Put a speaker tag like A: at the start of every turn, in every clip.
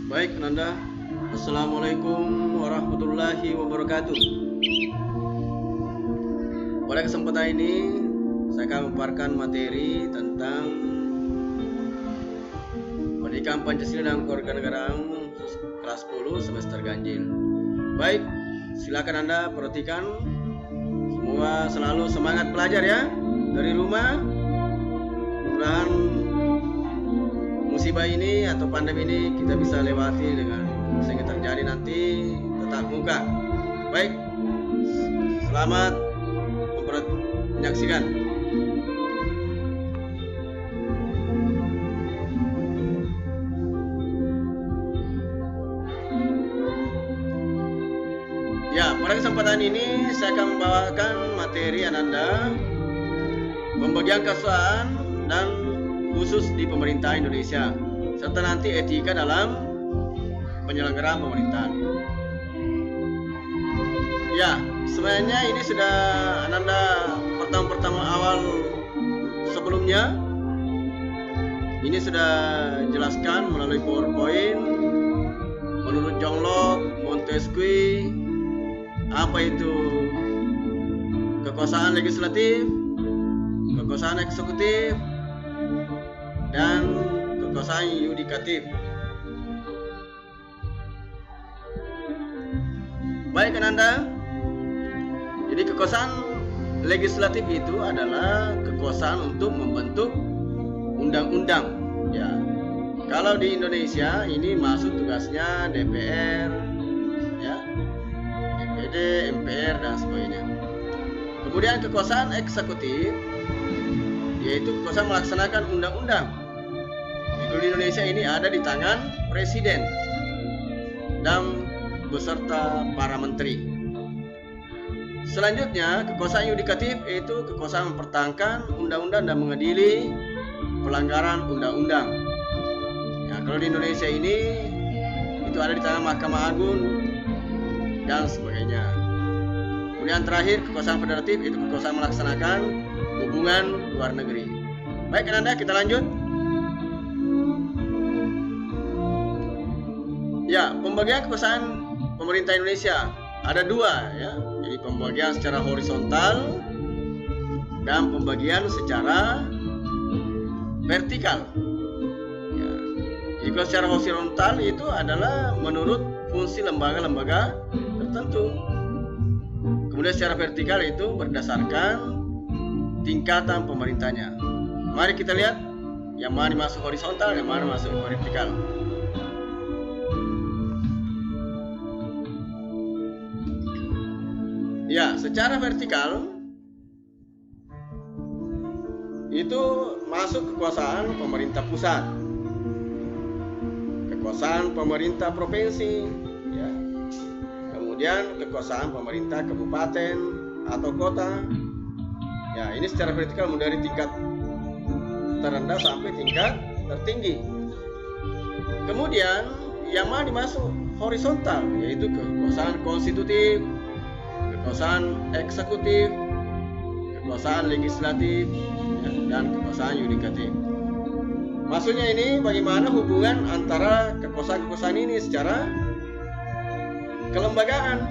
A: Baik, Ananda. Assalamualaikum warahmatullahi wabarakatuh. Pada kesempatan ini, saya akan memaparkan materi tentang pendidikan Pancasila dan Kewarganegaraan kelas 10 semester ganjil. Baik, silakan Anda perhatikan. Semua selalu semangat belajar ya dari rumah. Mudah-mudahan musibah ini atau pandemi ini kita bisa lewati dengan sehingga terjadi nanti tatap muka. Baik, selamat menyaksikan. Ya, pada kesempatan ini saya akan membawakan materi Ananda pembagian kekuasaan dan khusus di pemerintah Indonesia serta nanti etika dalam penyelenggaraan pemerintahan. Ya, sebenarnya ini sudah Ananda pertama awal sebelumnya ini sudah jelaskan melalui PowerPoint menurut John Locke, Montesquieu apa itu kekuasaan legislatif, kekuasaan eksekutif, dan kekuasaan yudikatif. Baik Ananda, jadi kekuasaan legislatif itu adalah kekuasaan untuk membentuk undang-undang. Ya, kalau di Indonesia ini masuk tugasnya DPR, ya, DPD, MPR dan sebagainya. Kemudian kekuasaan eksekutif yaitu kekuasaan melaksanakan undang-undang. Di Indonesia ini ada di tangan presiden dan beserta para menteri. Selanjutnya, kekuasaan yudikatif yaitu kekuasaan mempertahankan undang-undang dan mengadili pelanggaran undang-undang. Ya, kalau di Indonesia ini itu ada di tangan Mahkamah Agung dan sebagainya. Kemudian terakhir, kekuasaan federatif itu kekuasaan melaksanakan hubungan luar negeri. Baik Ananda, kita lanjut. Ya, pembagian kekuasaan pemerintah Indonesia ada dua ya. Jadi pembagian secara horizontal dan pembagian secara vertikal. Ya. Jadi kalau secara horizontal itu adalah menurut fungsi lembaga-lembaga tertentu. Kemudian secara vertikal itu berdasarkan tingkatan pemerintahnya. Mari kita lihat yang mana masuk horizontal, yang mana masuk vertikal. Ya, secara vertikal itu masuk kekuasaan pemerintah pusat, kekuasaan pemerintah provinsi, ya. Kemudian kekuasaan pemerintah kabupaten atau kota. Ya, ini secara vertikal mulai dari tingkat terendah sampai tingkat tertinggi. Kemudian yang mana dimasuk horizontal yaitu kekuasaan konstitutif, kekuasaan eksekutif, kekuasaan legislatif, ya, dan kekuasaan yudikatif. Maksudnya ini bagaimana hubungan antara kekuasaan-kekuasaan ini secara kelembagaan.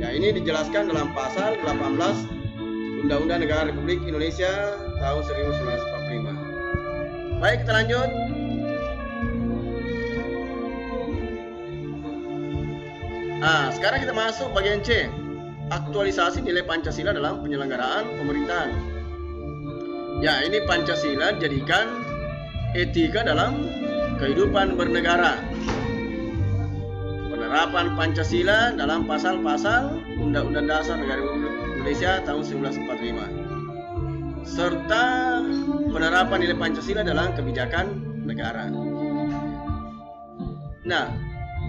A: Ya, ini dijelaskan dalam pasal 18 Undang-Undang Negara Republik Indonesia tahun 1945. Baik, kita lanjut. Nah, sekarang kita masuk bagian C. Aktualisasi nilai Pancasila dalam penyelenggaraan pemerintahan. Ya, ini Pancasila jadikan etika dalam kehidupan bernegara. Penerapan Pancasila dalam pasal-pasal Undang-Undang Dasar Negara Republik Indonesia tahun 1945 serta penerapan nilai Pancasila dalam kebijakan negara. Nah,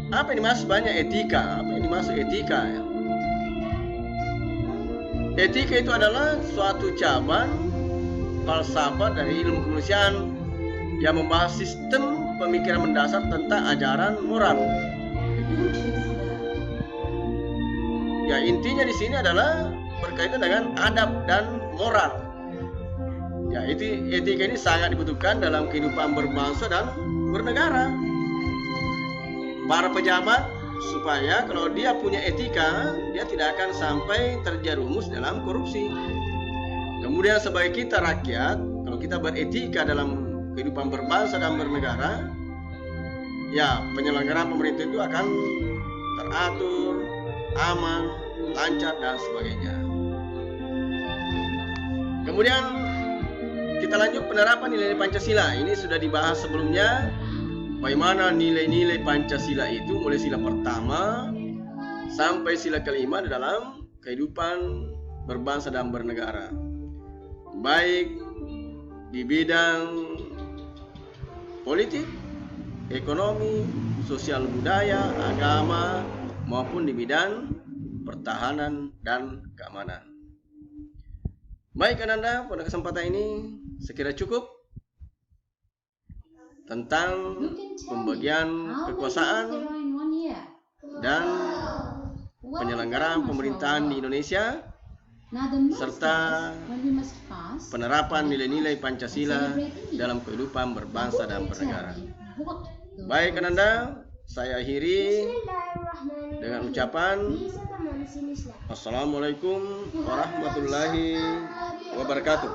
A: apa yang dimaksud banyak etika? Apa yang dimaksud etika? Ya? Etika itu adalah suatu cabang falsafah dari ilmu kemanusiaan yang membahas sistem pemikiran mendasar tentang ajaran moral. Ya, intinya di sini adalah berkaitan dengan adab dan moral. Ya, etika ini sangat dibutuhkan dalam kehidupan berbangsa dan bernegara. para pejabat supaya kalau dia punya etika, dia tidak akan sampai terjerumus dalam korupsi. Kemudian sebagai kita rakyat, kalau kita beretika dalam kehidupan berbangsa dan bernegara, ya penyelenggaraan pemerintah itu akan teratur, aman, lancar dan sebagainya. Kemudian kita lanjut penerapan nilai-nilai Pancasila. Ini sudah dibahas sebelumnya. Bagaimana nilai-nilai Pancasila itu mulai sila pertama sampai sila kelima dalam kehidupan berbangsa dan bernegara. Baik di bidang politik, ekonomi, sosial budaya, agama, maupun di bidang pertahanan dan keamanan. Baik Ananda, pada kesempatan ini sekira cukup tentang pembagian kekuasaan dan penyelenggaraan pemerintahan di Indonesia serta penerapan nilai-nilai Pancasila dalam kehidupan berbangsa dan bernegara. Baik Ananda, saya akhiri dengan ucapan Assalamualaikum warahmatullahi wabarakatuh.